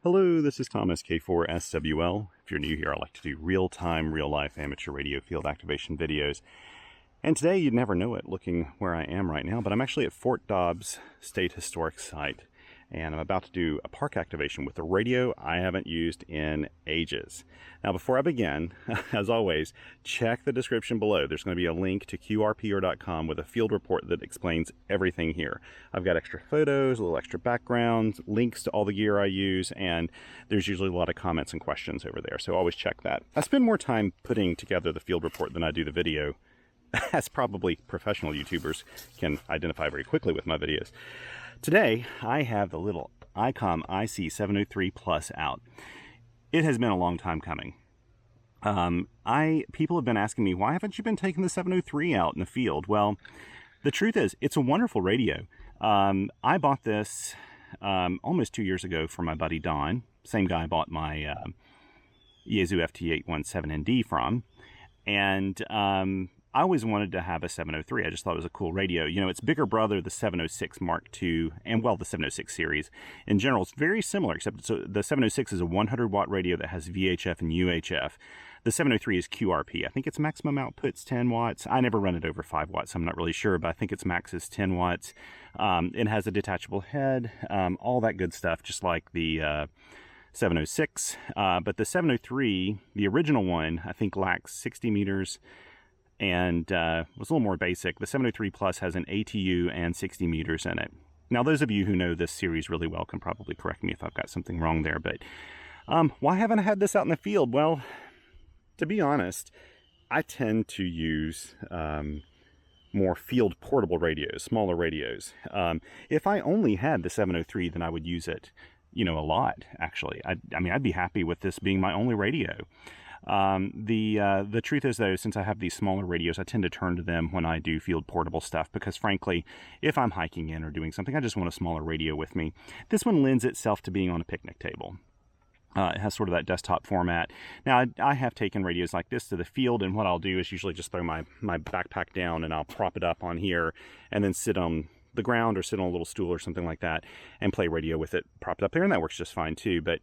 Hello, this is Thomas K4 SWL. If you're new here, I like to do real-time, real-life amateur radio field activation videos. And today, you'd never know it looking where I am right now, but I'm actually at Fort Dobbs State Historic Site. And I'm about to do a park activation with a radio I haven't used in ages. Now, before I begin, as always, check the description below. There's going to be a link to qrpr.com with a field report that explains everything here. I've got extra photos, a little extra background, links to all the gear I use, and there's usually a lot of comments and questions over there, so always check that. I spend more time putting together the field report than I do the video, as probably professional YouTubers can identify very quickly with my videos. Today, I have the little Icom IC703 Plus out. It has been a long time coming. People have been asking me, why haven't you been taking the 703 out in the field? Well, the truth is, it's a wonderful radio. I bought this almost 2 years ago from my buddy Don, same guy I bought my Yaesu FT817ND from, and I always wanted to have a 703. I just thought it was a cool radio. You know, its bigger brother, the 706 Mark II, and well, the 706 series in general is very similar, except the 706 is a 100-watt radio that has VHF and UHF. The 703 is QRP. I think its maximum output's 10 watts. I never run it over 5 watts, so I'm not really sure, but I think its max is 10 watts. It has a detachable head, all that good stuff, just like the 706. But the 703, the original one, I think lacks 60 meters, and was a little more basic. The 703 Plus has an ATU and 60 meters in it. Now, those of you who know this series really well can probably correct me if I've got something wrong there, but why haven't I had this out in the field? Well, to be honest, I tend to use more field portable radios, smaller radios. If I only had the 703, then I would use it, you know, a lot, actually. I mean, I'd be happy with this being my only radio. The truth is, though, since I have these smaller radios, I tend to turn to them when I do field portable stuff because, frankly, if I'm hiking in or doing something, I just want a smaller radio with me. This one lends itself to being on a picnic table. It has sort of that desktop format. Now, I have taken radios like this to the field, and what I'll do is usually just throw my backpack down and I'll prop it up on here and then sit on the ground or sit on a little stool or something like that and play radio with it propped up there, and that works just fine too. But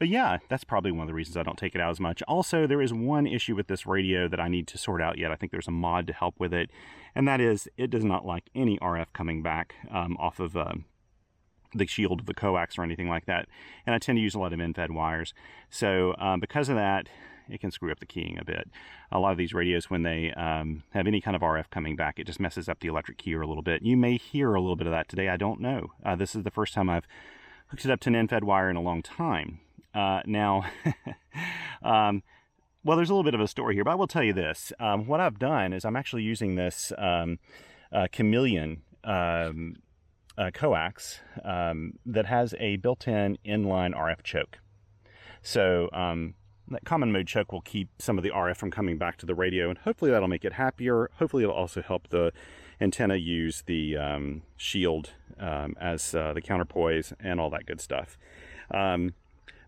yeah, that's probably one of the reasons I don't take it out as much. Also, there is one issue with this radio that I need to sort out yet. I think there's a mod to help with it, and that is it does not like any RF coming back off of the shield of the coax or anything like that. And I tend to use a lot of end-fed wires. So because of that, it can screw up the keying a bit. A lot of these radios, when they have any kind of RF coming back, it just messes up the electric keyer a little bit. You may hear a little bit of that today. I don't know. This is the first time I've hooked it up to an end-fed wire in a long time. Now, well, there's a little bit of a story here, but I will tell you this. What I've done is I'm actually using this Chameleon coax that has a built-in inline RF choke. So that common mode choke will keep some of the RF from coming back to the radio, and hopefully that'll make it happier. Hopefully it'll also help the antenna use the shield as the counterpoise and all that good stuff.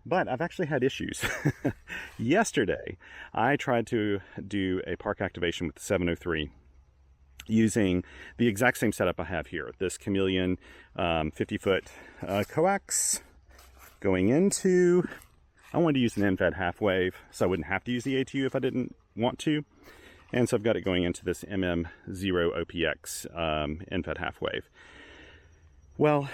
But I've actually had issues. Yesterday, I tried to do a park activation with the 703 using the exact same setup I have here. This Chameleon 50-foot coax going into, I wanted to use an end-fed half wave, so I wouldn't have to use the ATU if I didn't want to. And so I've got it going into this MM0 OPX end-fed half wave. Well,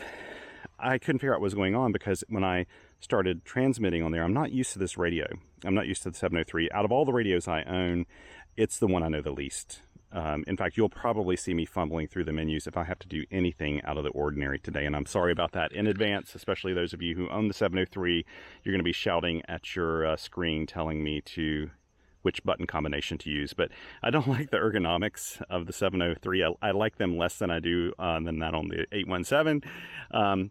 I couldn't figure out what was going on because when I started transmitting on there, I'm not used to this radio. I'm not used to the 703. Out of all the radios I own, it's the one I know the least. In fact, you'll probably see me fumbling through the menus if I have to do anything out of the ordinary today, and I'm sorry about that in advance, especially those of you who own the 703. You're going to be shouting at your screen telling me which button combination to use, but I don't like the ergonomics of the 703. I like them less than I do than that on the 817,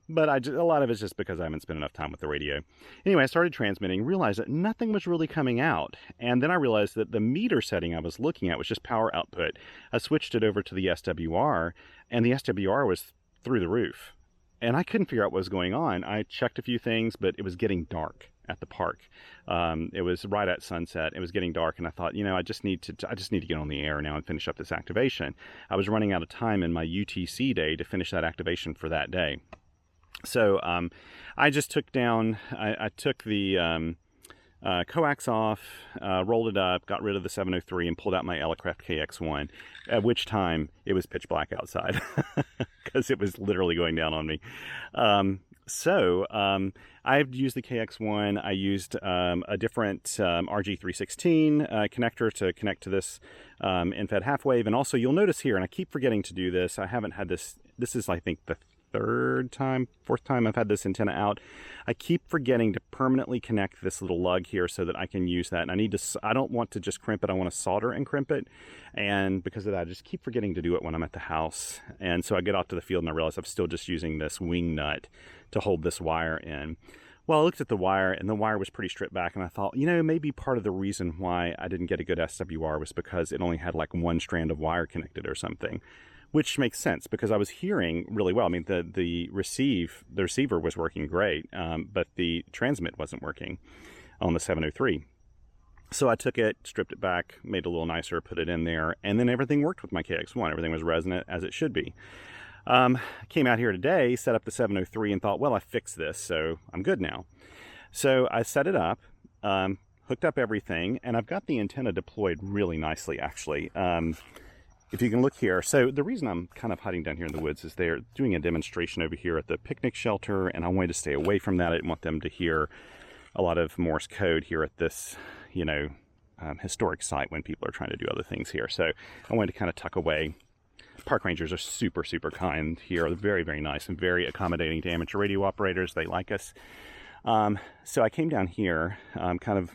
but a lot of it's just because I haven't spent enough time with the radio. Anyway, I started transmitting, realized that nothing was really coming out, and then I realized that the meter setting I was looking at was just power output. I switched it over to the SWR, and the SWR was through the roof, and I couldn't figure out what was going on. I checked a few things, but it was getting dark at the park. It was right at sunset. It was getting dark, and I thought, you know, I just need to get on the air now and finish up this activation. I was running out of time in my UTC day to finish that activation for that day. So I just took down, I took the coax off, rolled it up, got rid of the 703 and pulled out my Elecraft KX1, at which time it was pitch black outside because it was literally going down on me. I've used the KX1. I used a different RG316 connector to connect to this end-fed half wave. And also you'll notice here, and I keep forgetting to do this, I haven't had this, this is I think the fourth time I've had this antenna out. I keep forgetting to permanently connect this little lug here so that I can use that. And I don't want to just crimp it, I want to solder and crimp it. And because of that, I just keep forgetting to do it when I'm at the house. And so I get off to the field and I realize I'm still just using this wing nut to hold this wire in. Well, I looked at the wire and the wire was pretty stripped back, and I thought, you know, maybe part of the reason why I didn't get a good SWR was because it only had like one strand of wire connected or something. Which makes sense because I was hearing really well. I mean, the receiver was working great, but the transmit wasn't working on the 703. So I took it, stripped it back, made it a little nicer, put it in there, and then everything worked with my KX1. Everything was resonant as it should be. Came out here today, set up the 703, and thought, well, I fixed this, so I'm good now. So I set it up, hooked up everything, and I've got the antenna deployed really nicely, actually. If you can look here, so the reason I'm kind of hiding down here in the woods is they're doing a demonstration over here at the picnic shelter, and I wanted to stay away from that. I didn't want them to hear a lot of Morse code here at this, you know, historic site when people are trying to do other things here. So I wanted to kind of tuck away. Park rangers are super, super kind here. They're very, very nice and very accommodating to amateur radio operators. They like us. So I came down here, kind of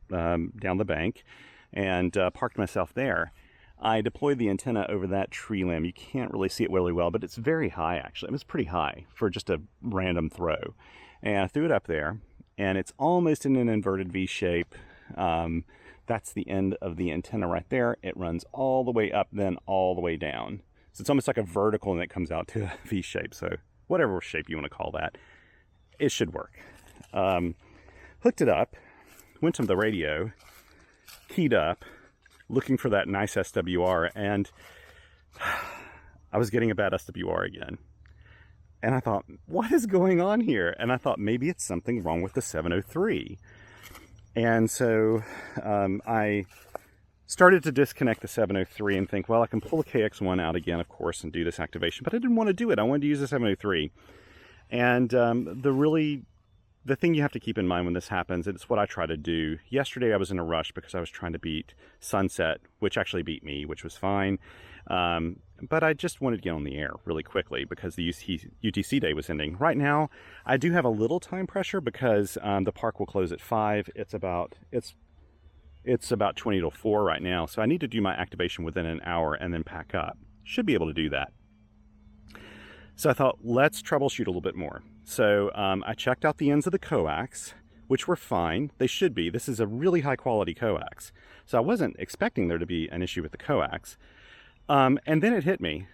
down the bank, and parked myself there. I deployed the antenna over that tree limb. You can't really see it really well, but it's very high, actually. It was pretty high for just a random throw. And I threw it up there, and it's almost in an inverted V shape. That's the end of the antenna right there. It runs all the way up, then all the way down. So it's almost like a vertical, and it comes out to a V shape. So whatever shape you want to call that, it should work. Hooked it up, went to the radio, keyed up, looking for that nice SWR, and I was getting a bad SWR again. And I thought, what is going on here? And I thought, maybe it's something wrong with the 703. And so I started to disconnect the 703 and think, well, I can pull the KX1 out again, of course, and do this activation. But I didn't want to do it. I wanted to use the 703. And the thing you have to keep in mind when this happens, and it's what I try to do. Yesterday I was in a rush because I was trying to beat sunset, which actually beat me, which was fine. But I just wanted to get on the air really quickly because the UTC day was ending. Right now, I do have a little time pressure because the park will close at 5. It's about 20 to 4 right now, so I need to do my activation within an hour and then pack up. Should be able to do that. So I thought, let's troubleshoot a little bit more. So I checked out the ends of the coax, which were fine. They should be. This is a really high quality coax. So I wasn't expecting there to be an issue with the coax. And then it hit me.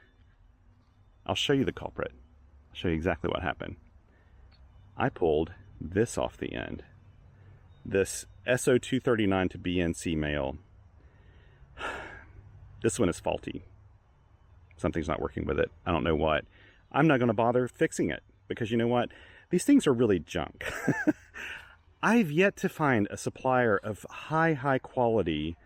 I'll show you the culprit. I'll show you exactly what happened. I pulled this off the end. This SO239 to BNC male. This one is faulty. Something's not working with it. I don't know what. I'm not going to bother fixing it because you know what? These things are really junk. I've yet to find a supplier of high quality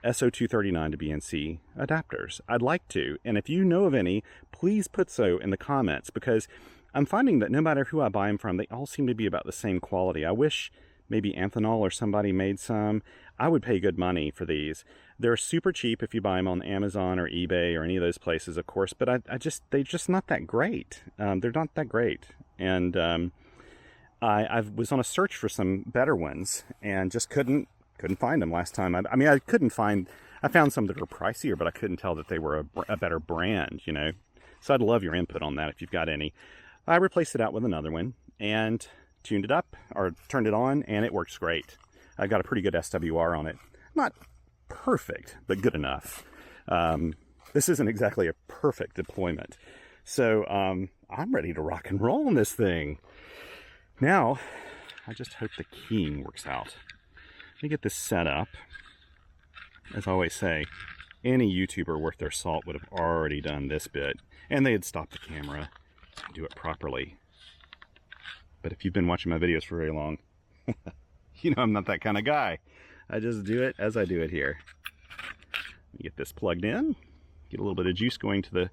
SO239 to BNC adapters. I'd like to, and if you know of any, please put so in the comments because I'm finding that no matter who I buy them from, they all seem to be about the same quality. I wish maybe Amphenol or somebody made some. I would pay good money for these. They're super cheap if you buy them on Amazon or eBay or any of those places, of course, but they're just not that great. They're not that great. And I was on a search for some better ones and just couldn't find them last time. I found some that were pricier, but I couldn't tell that they were a better brand, you know. So I'd love your input on that if you've got any. I replaced it out with another one and tuned it up or turned it on, and it works great. I got a pretty good SWR on it. Not perfect, but good enough. This isn't exactly a perfect deployment. So I'm ready to rock and roll on this thing. Now, I just hope the keying works out. Let me get this set up. As I always say, any YouTuber worth their salt would have already done this bit. And they had stopped the camera. do it properly. But if you've been watching my videos for very long, you know I'm not that kind of guy. I just do it as I do it here. Get this plugged in, get a little bit of juice going to the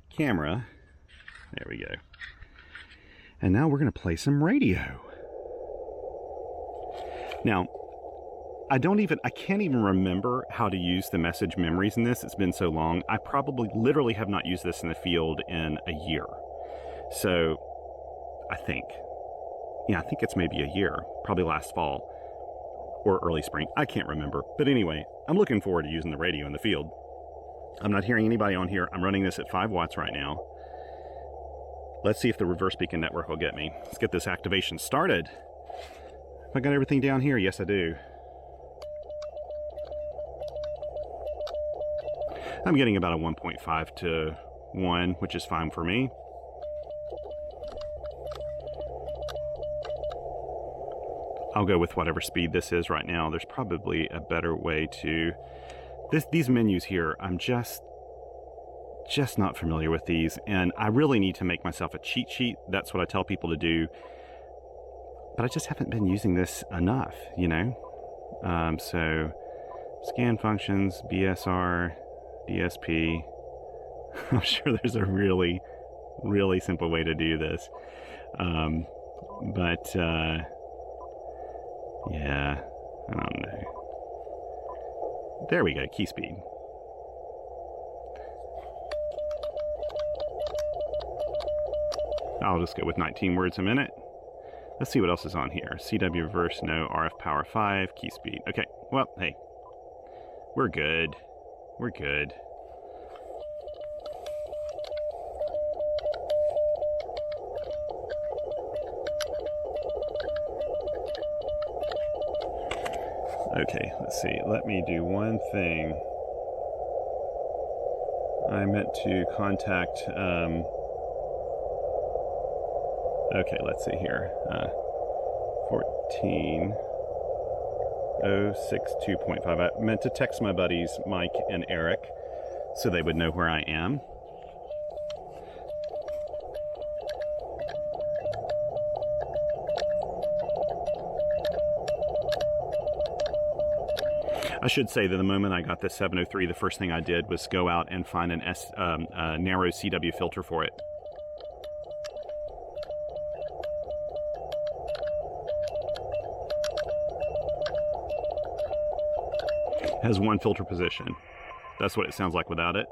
camera. There we go. And now we're going to play some radio. Now, I can't even remember how to use the message memories in this. It's been so long. I probably literally have not used this in the field in a year. So, I think it's maybe a year, probably last fall or early spring. I can't remember. But anyway, I'm looking forward to using the radio in the field. I'm not hearing anybody on here. I'm running this at 5 watts right now. Let's see if the reverse beacon network will get me. Let's get this activation started. Have I got everything down here? Yes, I do. I'm getting about a 1.5 to 1, which is fine for me. I'll go with whatever speed this is right now. There's probably a better way to... These menus here, I'm just not familiar with these, and I really need to make myself a cheat sheet. That's what I tell people to do. But I just haven't been using this enough, you know? So, scan functions, BSR, DSP. I'm sure there's a really, really simple way to do this. Yeah, I don't know. There we go, key speed. I'll just go with 19 words a minute. Let's see what else is on here. CW reverse, no. RF power 5, key speed. Okay, well, hey, we're good. We're good. Okay, let's see. Let me do one thing. I meant to contact... okay, let's see here. 14062.5. I meant to text my buddies Mike and Eric so they would know where I am. I should say that the moment I got this 703, the first thing I did was go out and find a narrow CW filter for it. It has one filter position. That's what it sounds like without it.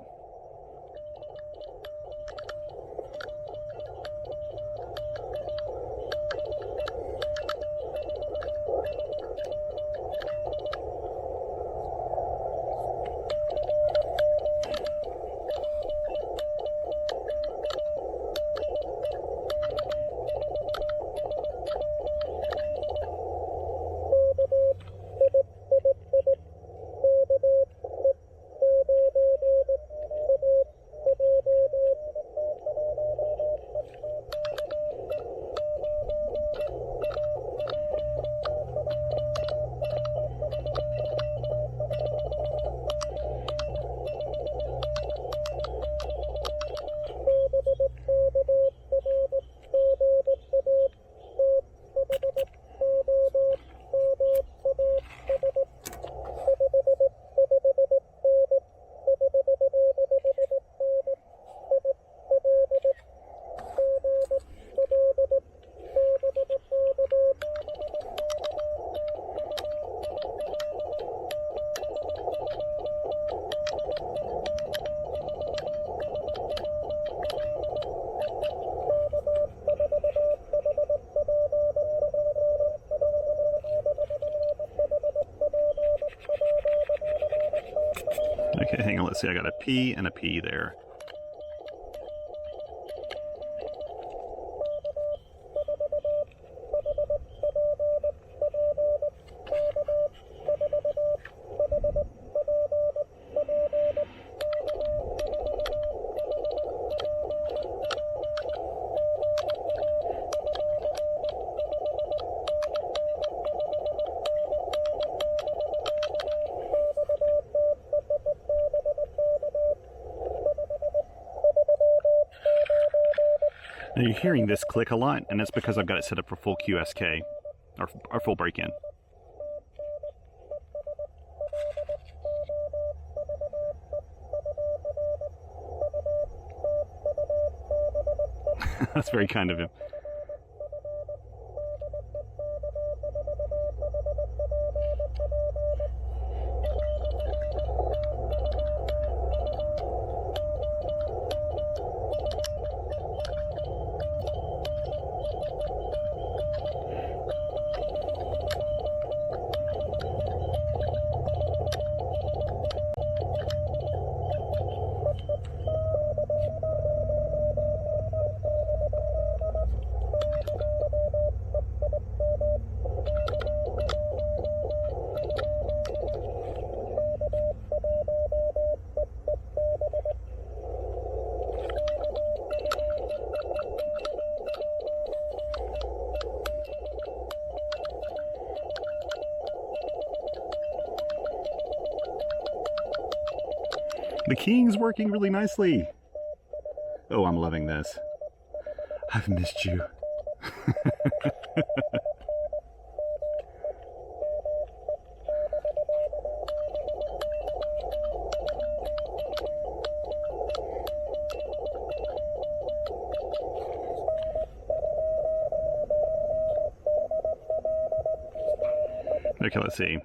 Okay, hang on, let's see, I got a P and a P there. Now you're hearing this click a lot, and that's because I've got it set up for full QSK, or full break-in. That's very kind of him. The keying's working really nicely. Oh, I'm loving this. I've missed you. Okay, let's see.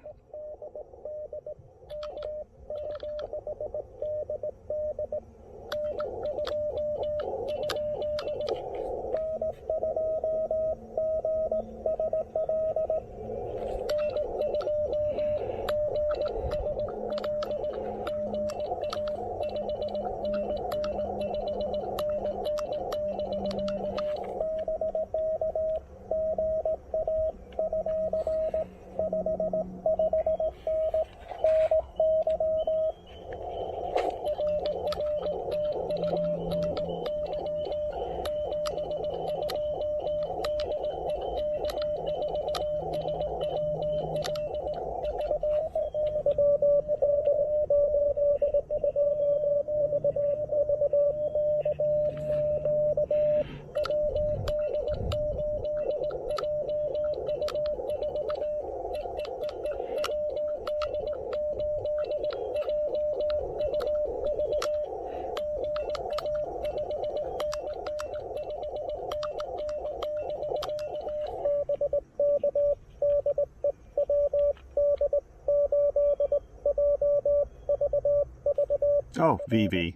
Oh, VV.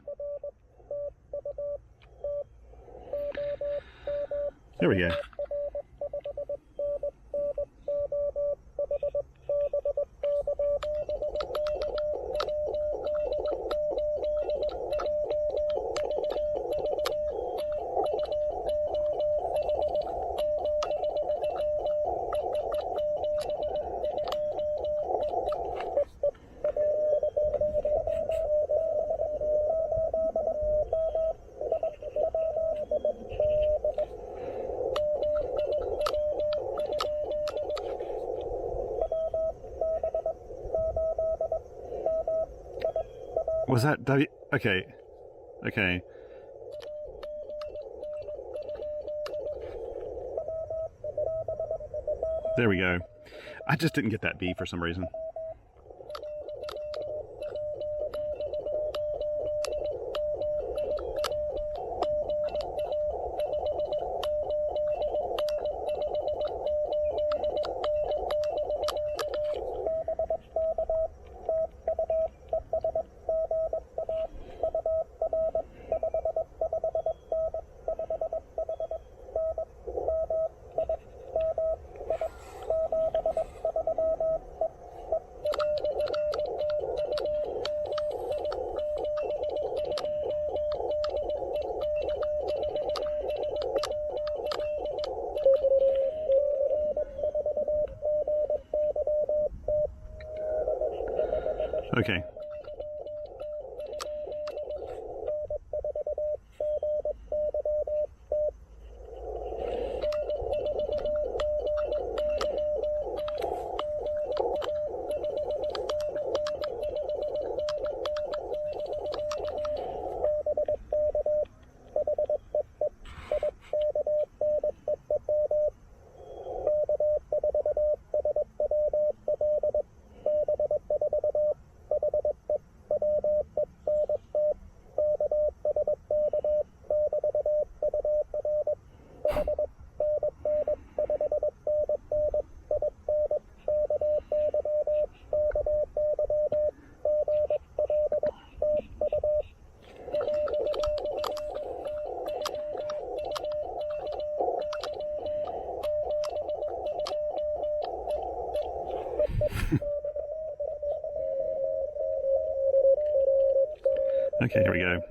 There we go. Was that W? Okay. Okay. There we go. I just didn't get that B for some reason. Okay. Okay, here we go.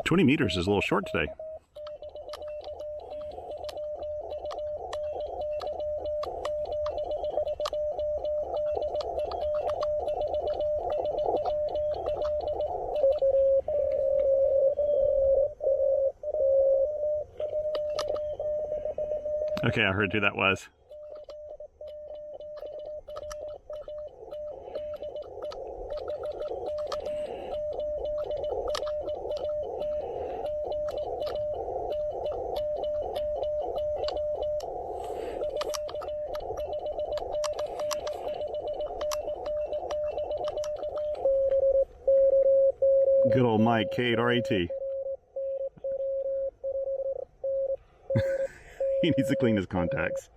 "20 meters is a little short today." Okay, I heard who that was. Good old Mike, K8RAT. He needs to clean his contacts.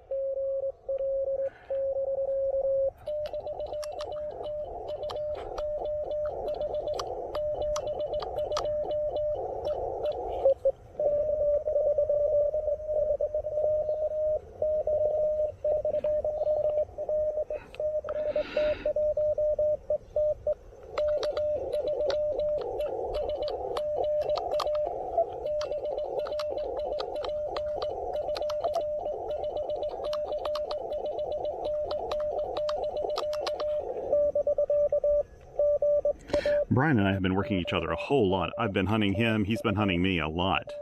Brian and I have been working each other a whole lot. I've been hunting him, he's been hunting me a lot.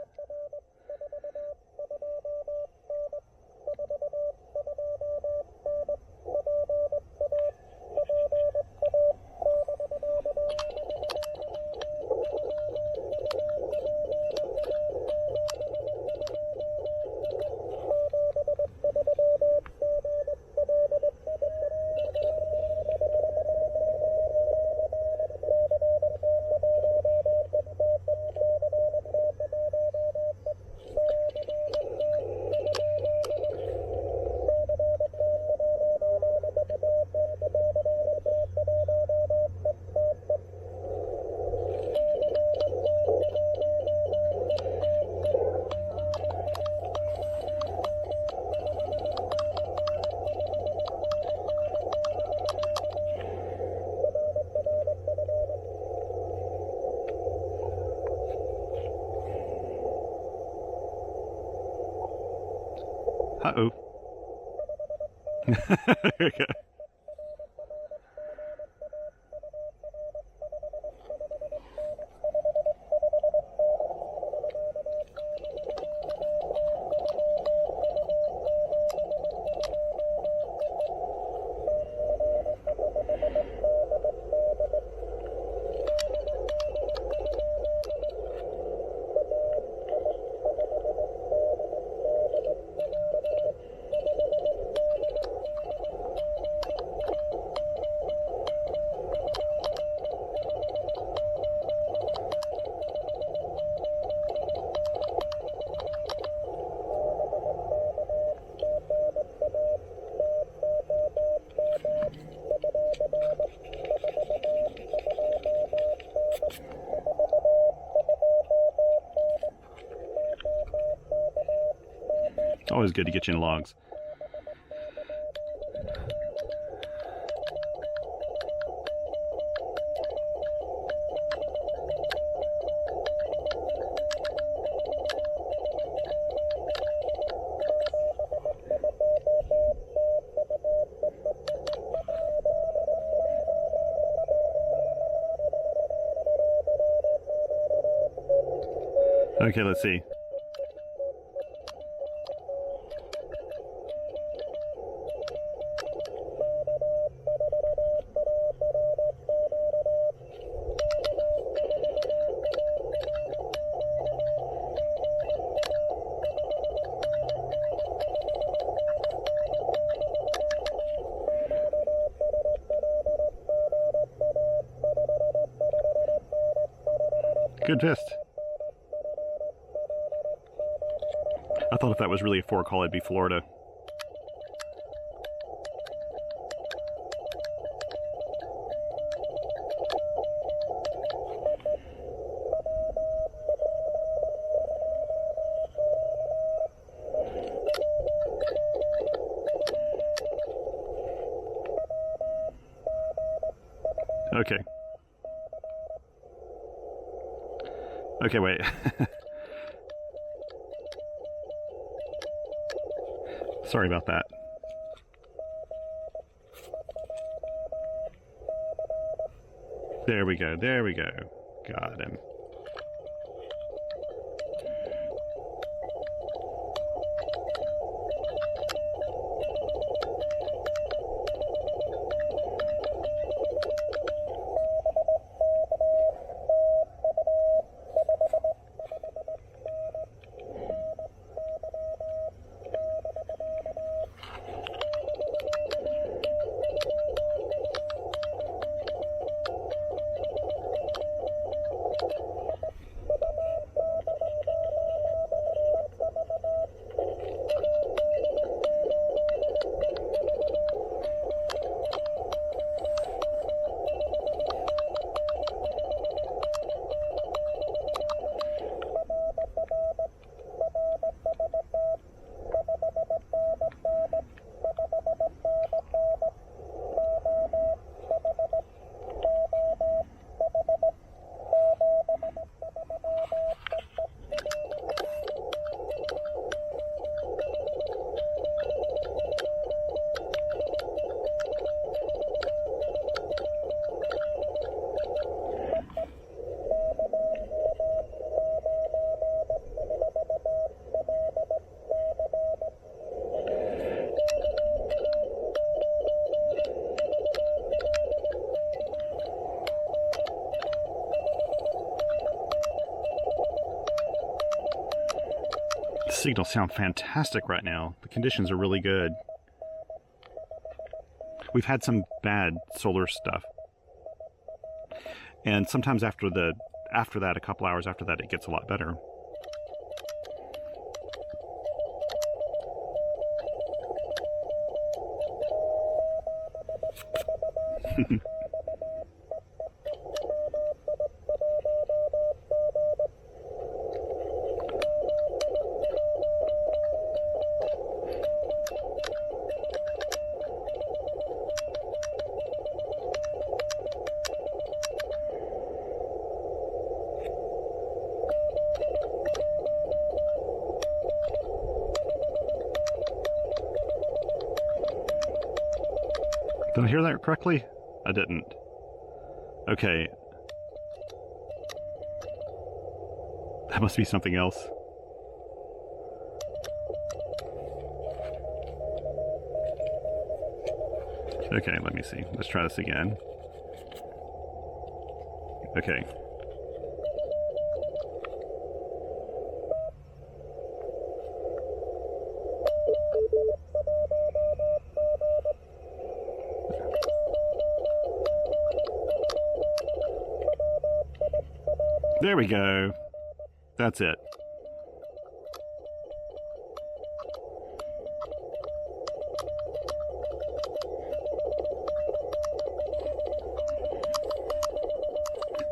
Uh-oh. There we go. Always good to get you in logs. Okay, let's see. Good fist. I thought if that was really a 4 call, it'd be Florida. Okay. Okay, wait. Sorry about that. There we go, there we go. Got him. Signals sound fantastic right now. The conditions are really good. We've had some bad solar stuff. And sometimes after that, a couple hours after that, it gets a lot better. Did I hear that correctly? I didn't. Okay. That must be something else. Okay, let me see. Let's try this again. Okay. There we go. That's it.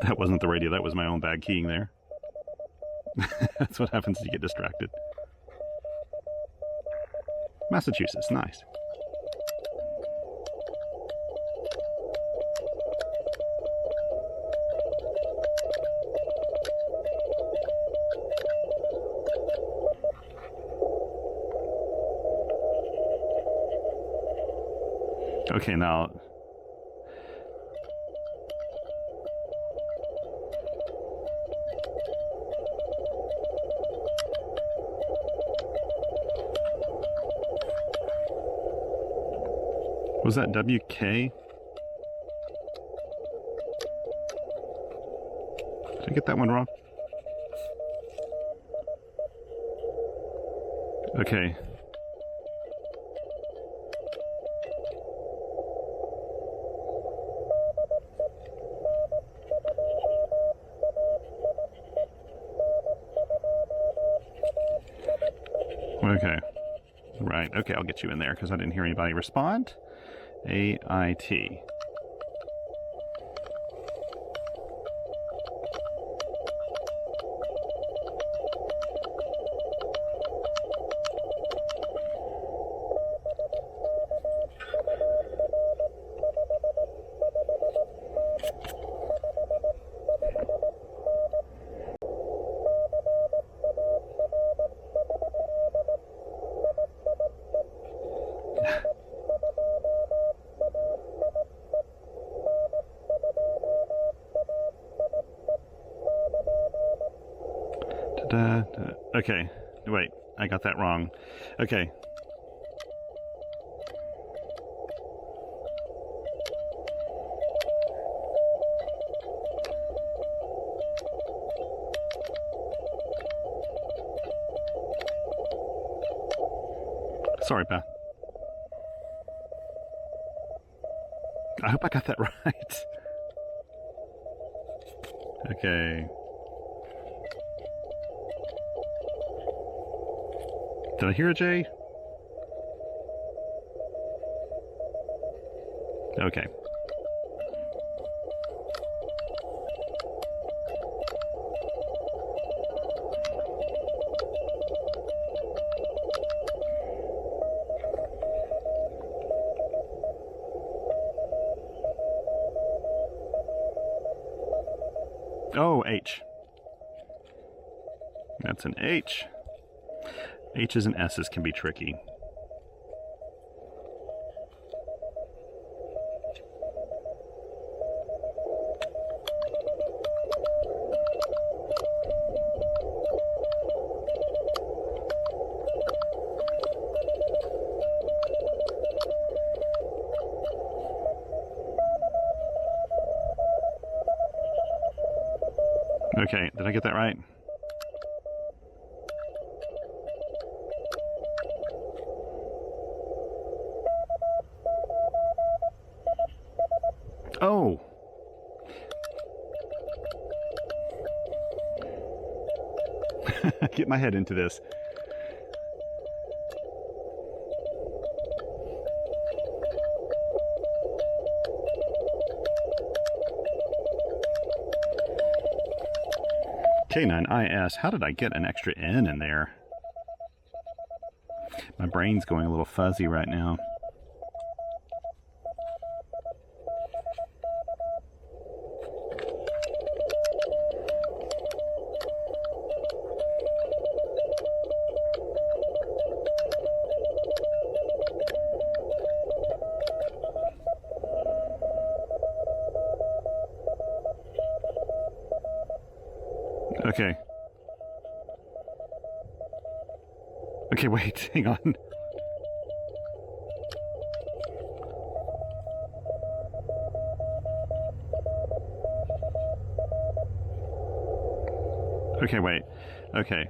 That wasn't the radio, that was my own bad keying there. That's what happens when you get distracted. Massachusetts, nice. Okay, now was that WK? Did I get that one wrong? Okay. Right, okay, I'll get you in there because I didn't hear anybody respond. AIT. Okay, wait, I got that wrong. Okay. Sorry, Beth. I hope I got that right. Okay. Did I hear a J? Okay. Oh, H. That's an H. H's and S's can be tricky. Okay, did I get that right? Oh! Get my head into this. K9IS, how did I get an extra N in there? My brain's going a little fuzzy right now. Okay. Okay, wait, hang on. Okay, wait. Okay.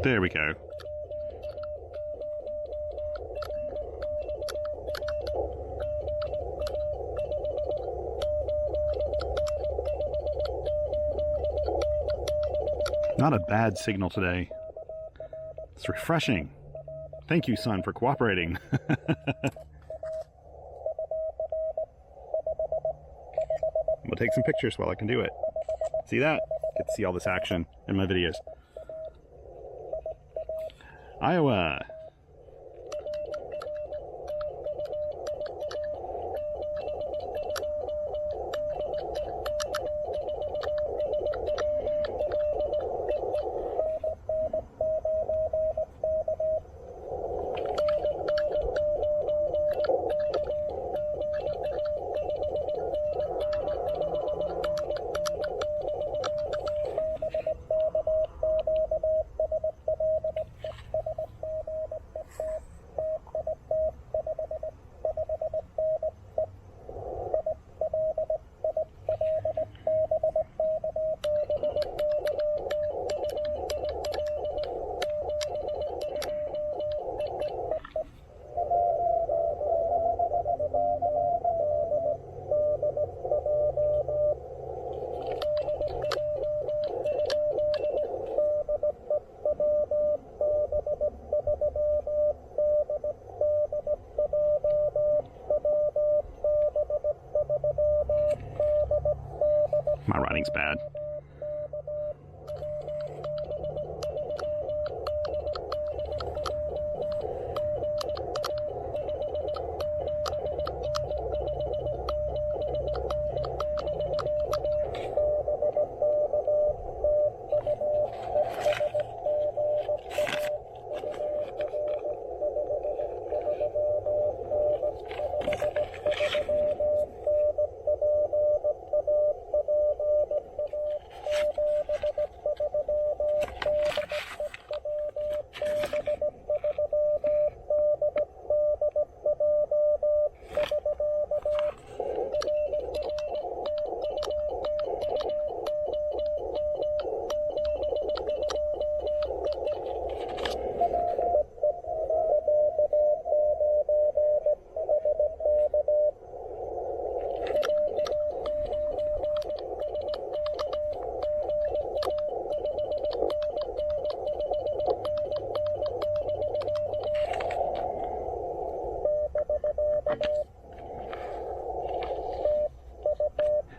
There we go. Not a bad signal today. It's refreshing. Thank you, son, for cooperating. We'll take some pictures while I can do it. See that? Get to see all this action in my videos. Iowa. My writing's bad.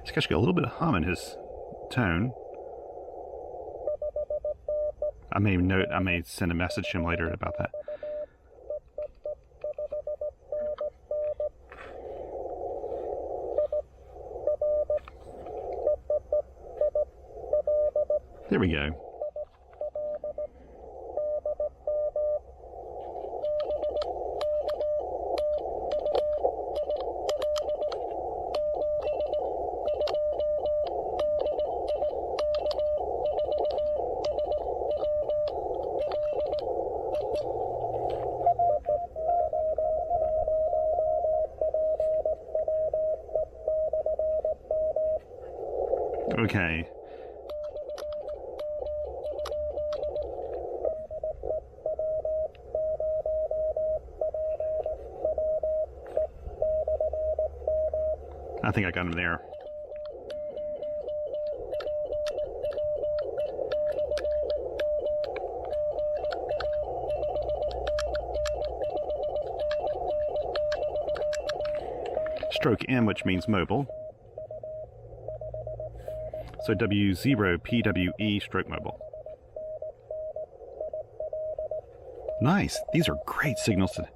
It's actually got a little bit of hum in his tone. I may send a message to him later about that. There we go. Okay. I think I got him there. Stroke M, which means mobile. So W0 PWE stroke mobile. Nice. These are great signals to...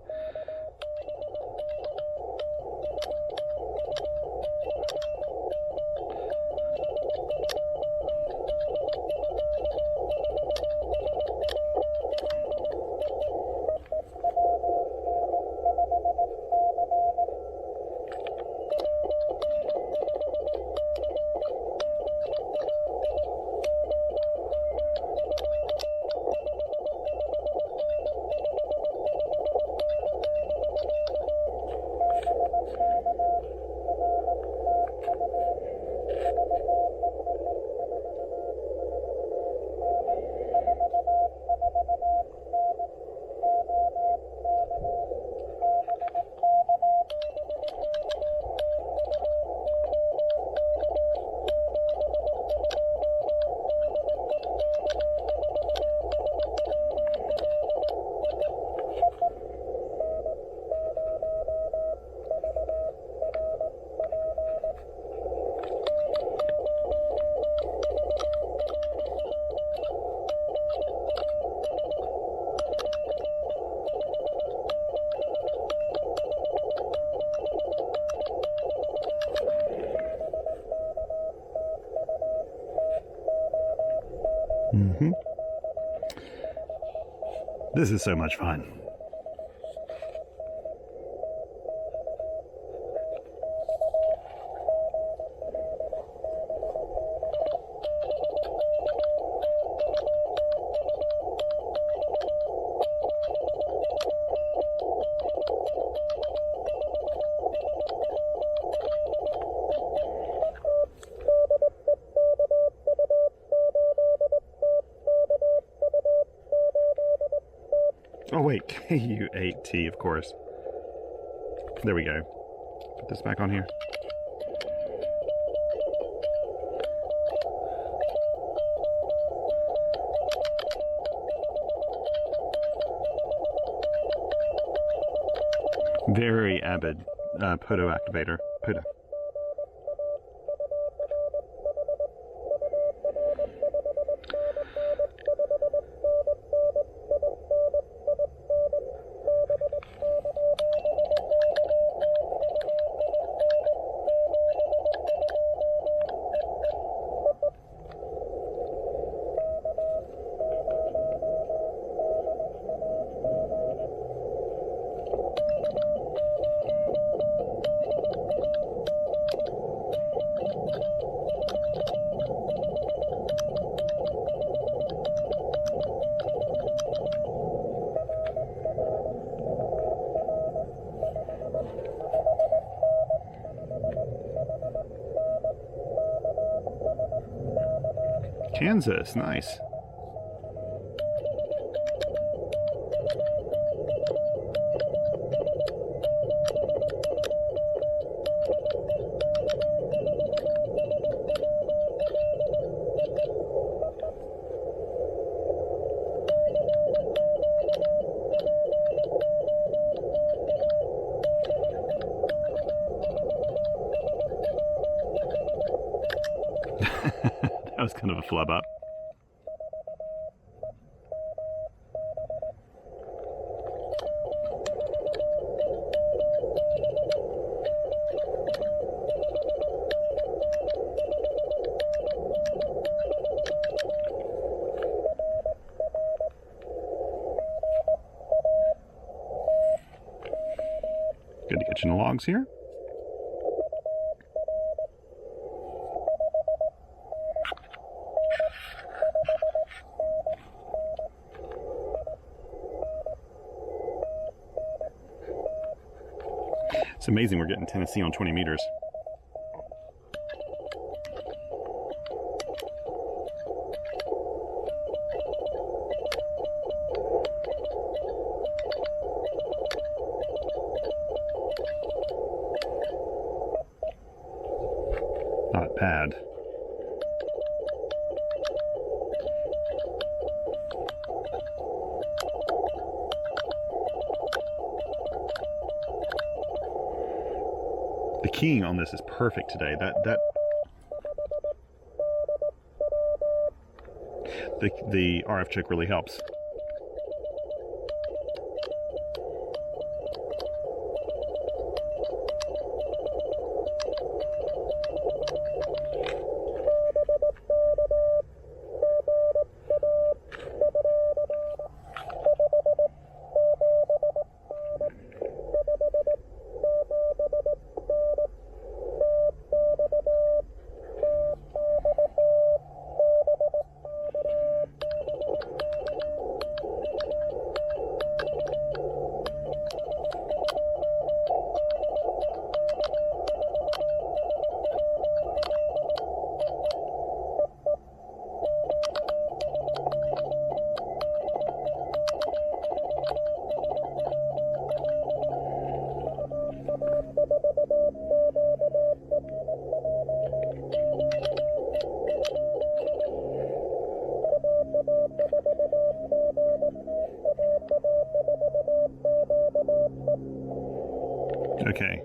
This is so much fun. Oh wait, KU8T, of course. There we go. Put this back on here. Very avid POTO activator. POTO. Kansas, nice. That was kind of a flub up. Good to get you in the logs here. It's amazing we're getting Tennessee on 20 meters. Not bad. The keying on this is perfect today. The RF check really helps. Okay.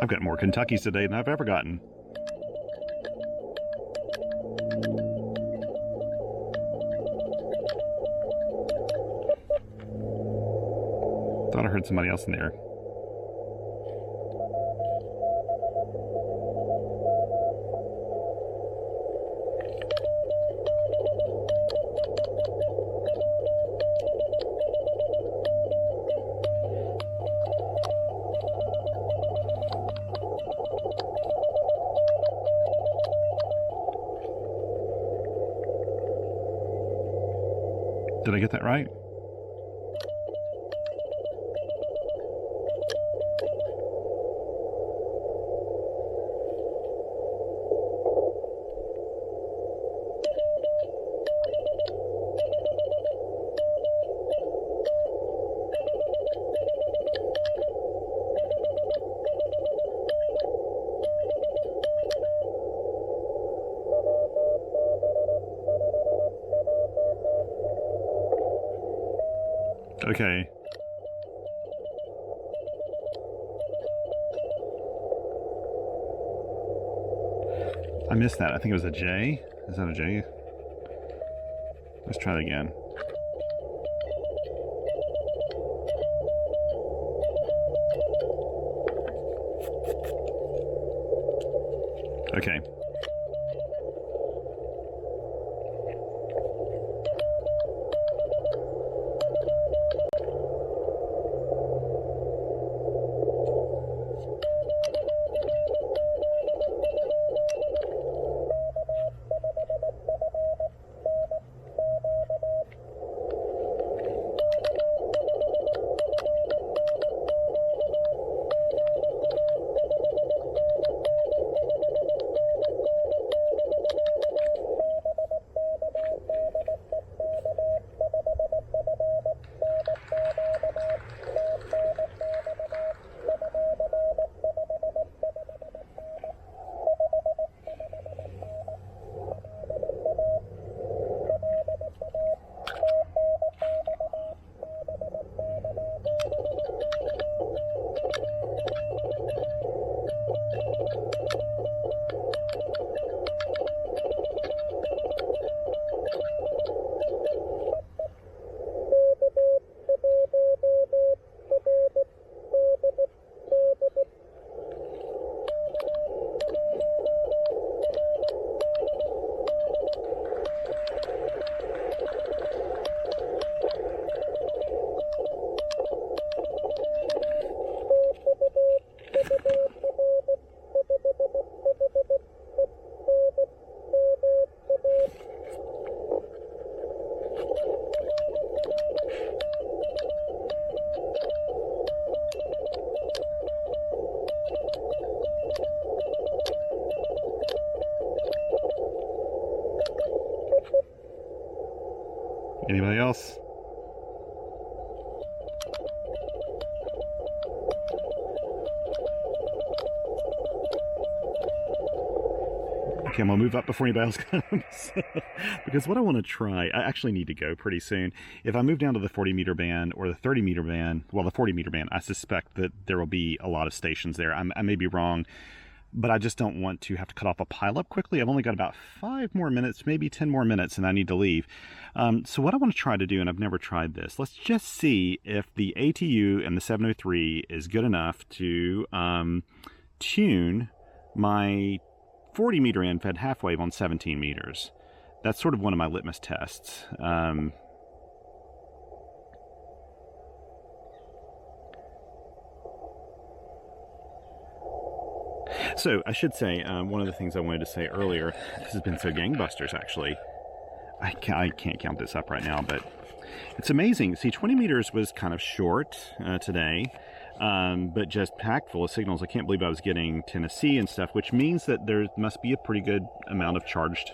I've got more Kentuckys today than I've ever gotten. Thought I heard somebody else in there. Did I get that right? Okay. I missed that. I think it was a J. Is that a J? Let's try that again. Okay. Anybody else? Okay, I'm gonna move up before anybody else comes. Because what I want to try, I actually need to go pretty soon. If I move down to the 40-meter band or the 30-meter band, well, the 40-meter band, I suspect that there will be a lot of stations there. I may be wrong, but I just don't want to have to cut off a pileup quickly. I've only got about 5 more minutes, maybe 10 more minutes, and I need to leave. So what I want to try to do, and I've never tried this, let's just see if the ATU and the 703 is good enough to tune my 40-meter end-fed half wave on 17 meters. That's sort of one of my litmus tests. So I should say, one of the things I wanted to say earlier, this has been so gangbusters actually. I can't count this up right now, but it's amazing. See, 20 meters was kind of short today. But just packed full of signals. I can't believe I was getting Tennessee and stuff, which means that there must be a pretty good amount of charged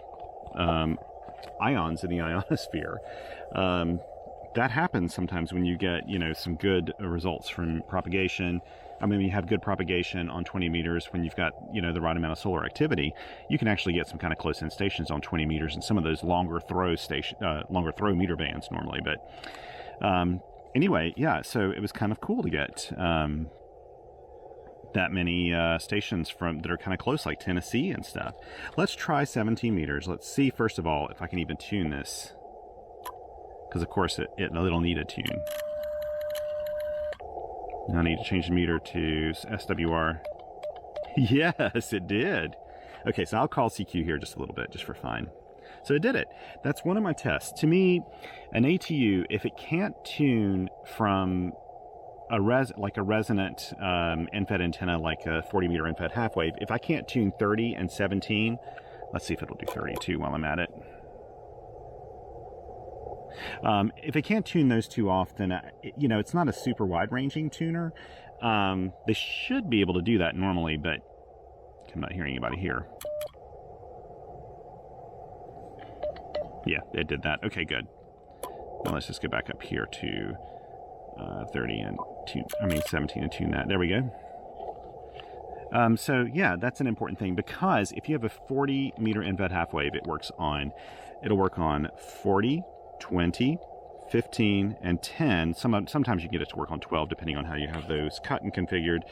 ions in the ionosphere. That happens sometimes when you get, you know, some good results from propagation. I mean, you have good propagation on 20 meters when you've got, you know, the right amount of solar activity. You can actually get some kind of close-in stations on 20 meters and some of those longer throw meter bands normally. But anyway, yeah, so it was kind of cool to get that many stations that are kind of close, like Tennessee and stuff. Let's try 17 meters. Let's see, first of all, if I can even tune this. Because, of course, it'll need a tune. Now I need to change the meter to SWR. Yes, it did. Okay, so I'll call CQ here just a little bit, just for fun. So it did it. That's one of my tests. To me, an ATU, if it can't tune from a resonant end-fed antenna, like a 40-meter end-fed half wave, if I can't tune 30 and 17, let's see if it'll do 32 while I'm at it. If it can't tune those two off, then, you know, it's not a super wide-ranging tuner. They should be able to do that normally, but I'm not hearing anybody here. Yeah, it did that. Okay, good. Now let's just go back up here to 30 and 17 and tune that. There we go. So yeah, that's an important thing, because if you have a 40-meter end-fed half wave, it'll work on 40, 20, 15, and 10. Sometimes you get it to work on 12, depending on how you have those cut and configured.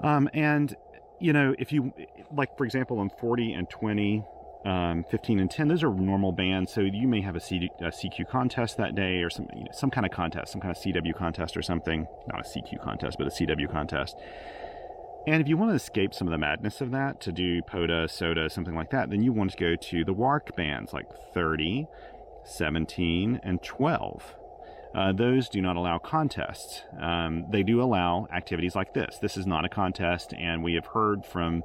And you know, if you, like, for example, on 40 and 20, 15 and 10, those are normal bands, so you may have a CQ contest that day, or some kind of contest, some kind of CW contest or something. Not a CQ contest, but a CW contest. And if you want to escape some of the madness of that, to do POTA, SOTA, something like that, then you want to go to the WARC bands, like 30, 17, and 12. Those do not allow contests. They do allow activities like this. This is not a contest, and we have heard from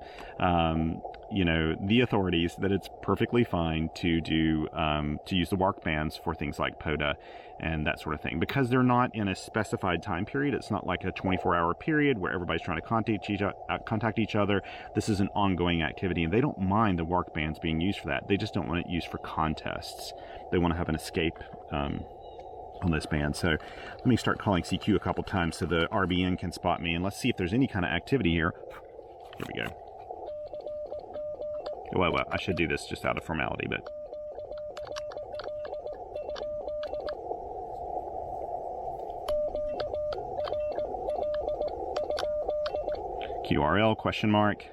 you know, the authorities that it's perfectly fine to do to use the WARC bands for things like POTA and that sort of thing, because they're not in a specified time period. It's not like a 24-hour period where everybody's trying to contact each other. This is an ongoing activity, and they don't mind the WARC bands being used for that. They just don't want it used for contests. They want to have an escape on this band. So let me start calling CQ a couple times so the RBN can spot me, and let's see if there's any kind of activity here. Here we go. Well, I should do this just out of formality, but QRL question mark.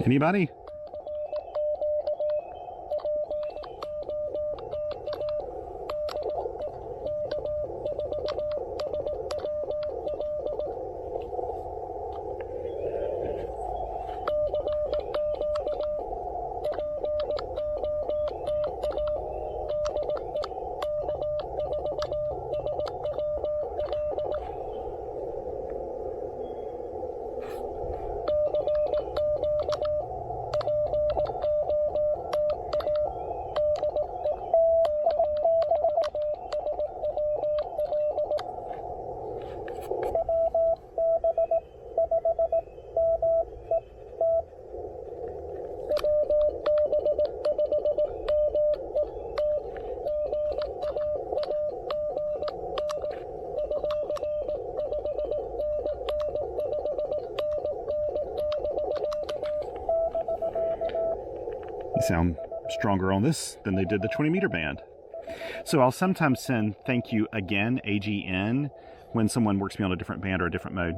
Anybody? Sound stronger on this than they did the 20-meter band. So I'll sometimes send thank you again, AGN, when someone works me on a different band or a different mode.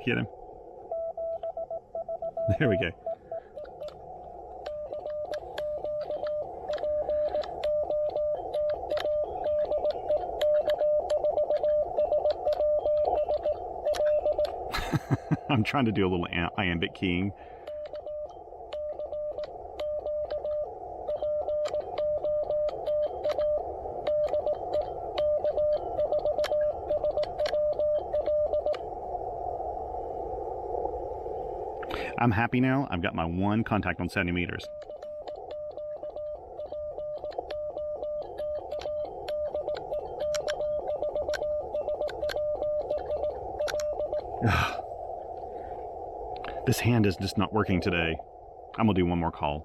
Get him. There we go. I'm trying to do a little iambic keying. I'm happy now. I've got my one contact on 70 meters. This hand is just not working today. I'm gonna do one more call.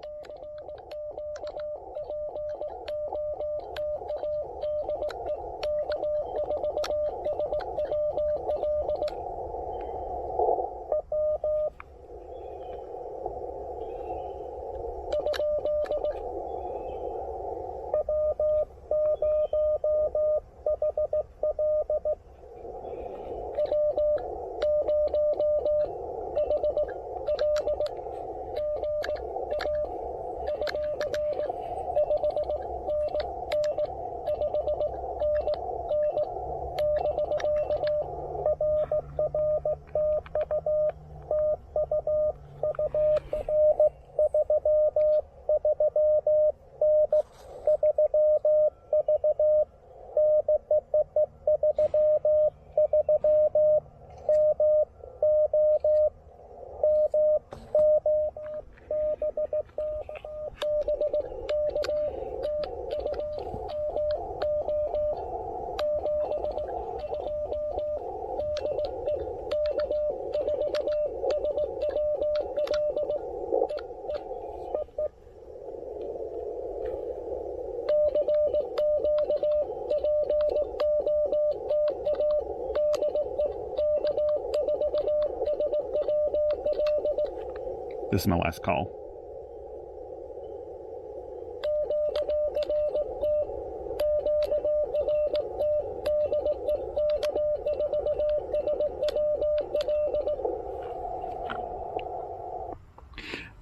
This is my last call.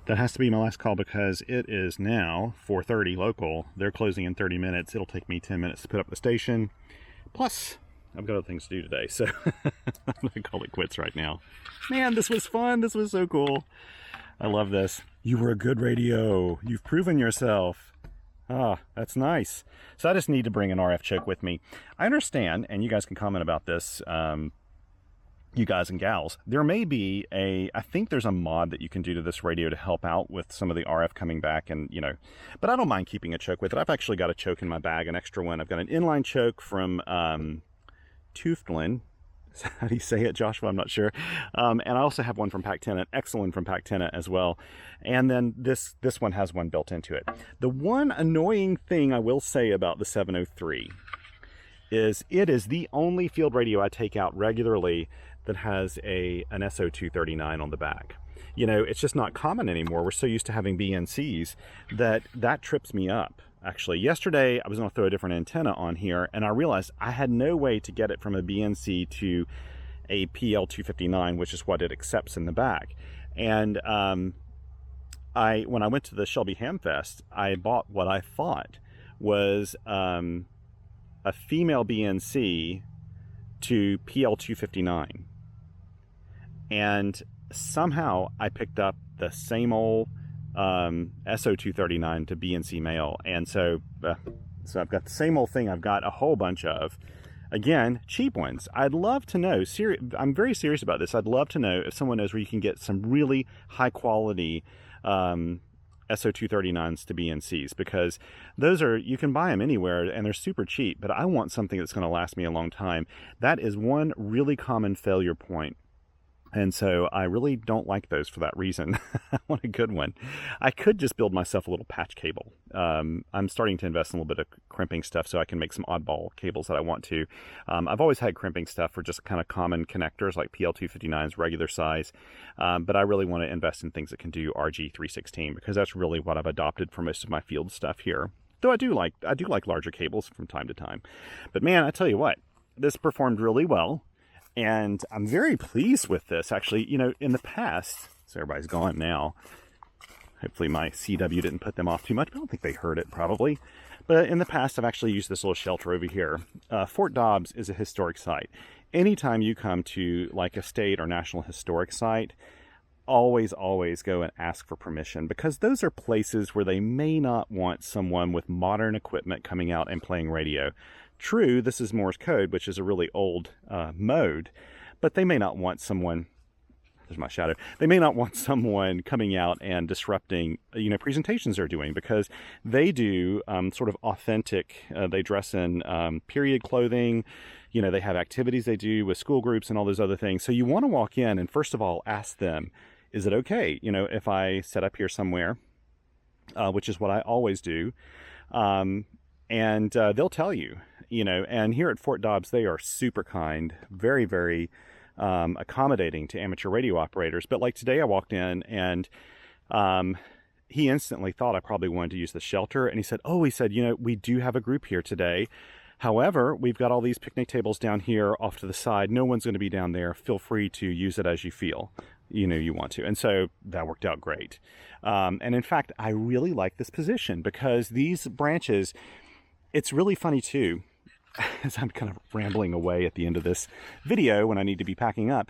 That has to be my last call because it is now 4:30 local. They're closing in 30 minutes. It'll take me 10 minutes to put up the station. Plus, I've got other things to do today, so I'm going to call it quits right now. Man, this was fun. This was so cool. I love this. You were a good radio. You've proven yourself. Ah, that's nice. So I just need to bring an RF choke with me. I understand, and you guys can comment about this, you guys and gals. There may be I think there's a mod that you can do to this radio to help out with some of the RF coming back and, you know, but I don't mind keeping a choke with it. I've actually got a choke in my bag, an extra one. I've got an inline choke from Tuftlin. How do you say it, Joshua? I'm not sure. And I also have one from Pac-10, an excellent one from Pac-10 as well. And then this one has one built into it. The one annoying thing I will say about the 703 is it is the only field radio I take out regularly that has an SO239 on the back. You know, it's just not common anymore. We're so used to having BNCs that trips me up. Actually, yesterday I was going to throw a different antenna on here, and I realized I had no way to get it from a BNC to a PL259, which is what it accepts in the back. And when I went to the Shelby Hamfest, I bought what I thought was a female BNC to PL259, and somehow I picked up the same old SO239 to BNC male, and so I've got the same old thing. I've got a whole bunch of, again, cheap ones. I'd love to know, I'm very serious about this, I'd love to know if someone knows where you can get some really high quality SO239s to BNCs, because those are, you can buy them anywhere and they're super cheap, but I want something that's going to last me a long time. That is one really common failure point. And so I really don't like those for that reason. I want a good one. I could just build myself a little patch cable. I'm starting to invest in a little bit of crimping stuff so I can make some oddball cables that I want to. I've always had crimping stuff for just kind of common connectors like PL259s, regular size. But I really want to invest in things that can do RG316, because that's really what I've adopted for most of my field stuff here. Though I do like larger cables from time to time. But man, I tell you what, this performed really well. And I'm very pleased with this, actually. You know, in the past, so everybody's gone now. Hopefully my CW didn't put them off too much, but I don't think they heard it, probably. But in the past, I've actually used this little shelter over here. Fort Dobbs is a historic site. Anytime you come to, like, a state or national historic site, always go and ask for permission, because those are places where they may not want someone with modern equipment coming out and playing radio. True, this is Morse code, which is a really old mode, but they may not want someone, there's my shadow, they may not want someone coming out and disrupting, you know, presentations they're doing, because they do sort of authentic, they dress in period clothing, you know, they have activities they do with school groups and all those other things. So you want to walk in and first of all ask them, is it okay, you know, if I set up here somewhere, which is what I always do, and they'll tell you. You know, and here at Fort Dobbs, they are super kind, very accommodating to amateur radio operators. But like today, I walked in and he instantly thought I probably wanted to use the shelter. And he said, you know, we do have a group here today. However, we've got all these picnic tables down here off to the side. No one's going to be down there. Feel free to use it as you feel, you know, you want to. And so that worked out great. And in fact, I really like this position, because these branches, it's really funny too, as I'm kind of rambling away at the end of this video when I need to be packing up.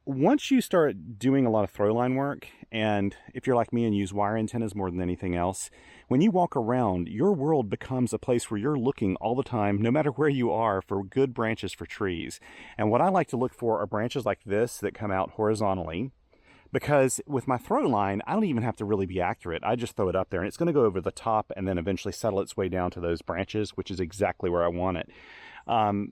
Once you start doing a lot of throw line work, and if you're like me and use wire antennas more than anything else, when you walk around, your world becomes a place where you're looking all the time, no matter where you are, for good branches for trees. And what I like to look for are branches like this that come out horizontally, because with my throw line, I don't even have to really be accurate. I just throw it up there and it's going to go over the top and then eventually settle its way down to those branches, which is exactly where I want it.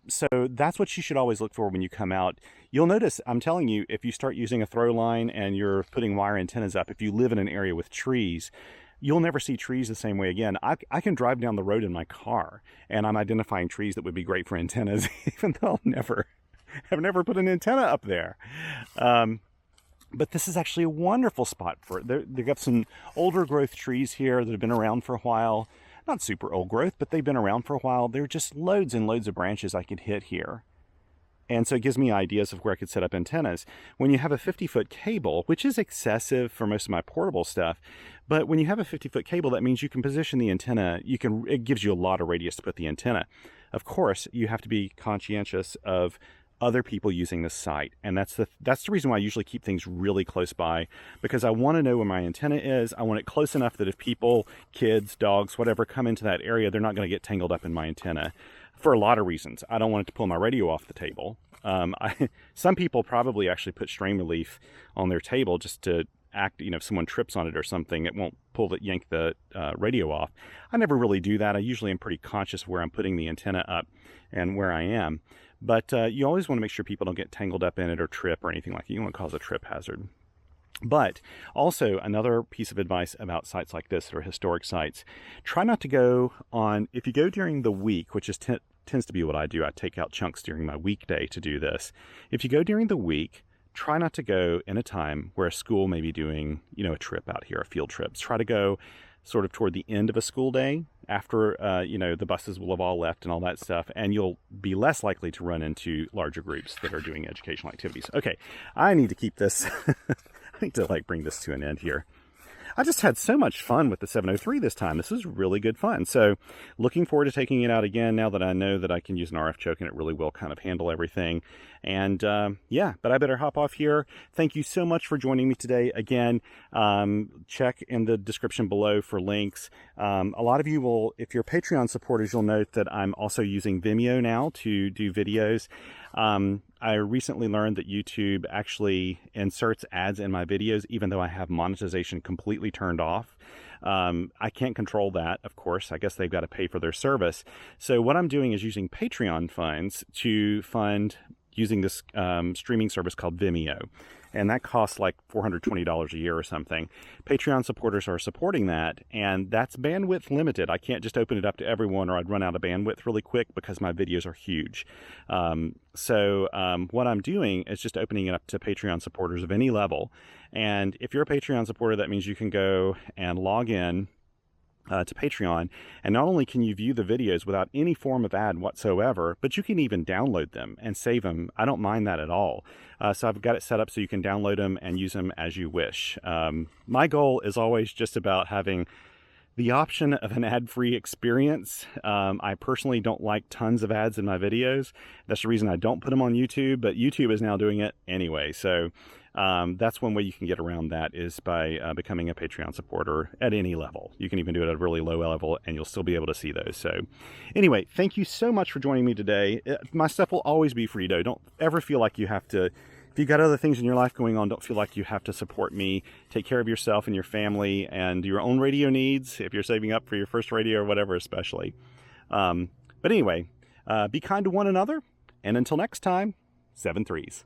So that's what you should always look for when you come out. You'll notice, I'm telling you, if you start using a throw line and you're putting wire antennas up, if you live in an area with trees, you'll never see trees the same way again. I can drive down the road in my car and I'm identifying trees that would be great for antennas, even though I've never put an antenna up there. But this is actually a wonderful spot for it. They've got some older growth trees here that have been around for a while. Not super old growth, but they've been around for a while. There are just loads and loads of branches I could hit here. And so it gives me ideas of where I could set up antennas. When you have a 50-foot cable, which is excessive for most of my portable stuff, but when you have a 50-foot cable, that means you can position the antenna. It gives you a lot of radius to put the antenna. Of course, you have to be conscientious of other people using this site, and that's the reason why I usually keep things really close by, because I want to know where my antenna is. I want it close enough that if people, kids, dogs, whatever, come into that area, they're not going to get tangled up in my antenna for a lot of reasons. I don't want it to pull my radio off the table. Some people probably actually put strain relief on their table just to act, you know, if someone trips on it or something, it won't yank the radio off. I never really do that. I usually am pretty conscious of where I'm putting the antenna up and where I am. But you always want to make sure people don't get tangled up in it or trip or anything like that. You don't want to cause a trip hazard. But also another piece of advice about sites like this, or historic sites, try not to go on, if you go during the week, which is tends to be what I do. I take out chunks during my weekday to do this. If you go during the week, try not to go in a time where a school may be doing, a trip out here, a field trip. Try to go sort of toward the end of a school day after, the buses will have all left and all that stuff, and you'll be less likely to run into larger groups that are doing educational activities. Okay, I need to keep this, I need to bring this to an end here. I just had so much fun with the 703 this time. This was really good fun. So looking forward to taking it out again now that I know that I can use an RF choke and it really will kind of handle everything. And yeah, but I better hop off here. Thank you so much for joining me today. Again, check in the description below for links. A lot of you will, if you're Patreon supporters, you'll note that I'm also using Vimeo now to do videos. I recently learned that YouTube actually inserts ads in my videos, even though I have monetization completely turned off. I can't control that, of course. I guess they've got to pay for their service. So what I'm doing is using Patreon funds to fund using this streaming service called Vimeo. And that costs like $420 a year or something. Patreon supporters are supporting that, and that's bandwidth limited. I can't just open it up to everyone or I'd run out of bandwidth really quick because my videos are huge. So what I'm doing is just opening it up to Patreon supporters of any level. And if you're a Patreon supporter, that means you can go and log in to Patreon, and not only can you view the videos without any form of ad whatsoever, but you can even download them and save them. I don't mind that at all. So I've got it set up so you can download them and use them as you wish. My goal is always just about having the option of an ad-free experience. I personally don't like tons of ads in my videos. That's the reason I don't put them on YouTube, but YouTube is now doing it anyway. So that's one way you can get around that, is by becoming a Patreon supporter at any level. You can even do it at a really low level and you'll still be able to see those. So anyway, thank you so much for joining me today. My stuff will always be free though. Don't ever feel like you have to, if you've got other things in your life going on, don't feel like you have to support me. Take care of yourself and your family and your own radio needs, if you're saving up for your first radio or whatever, especially. But anyway, be kind to one another, and until next time, 7 3s.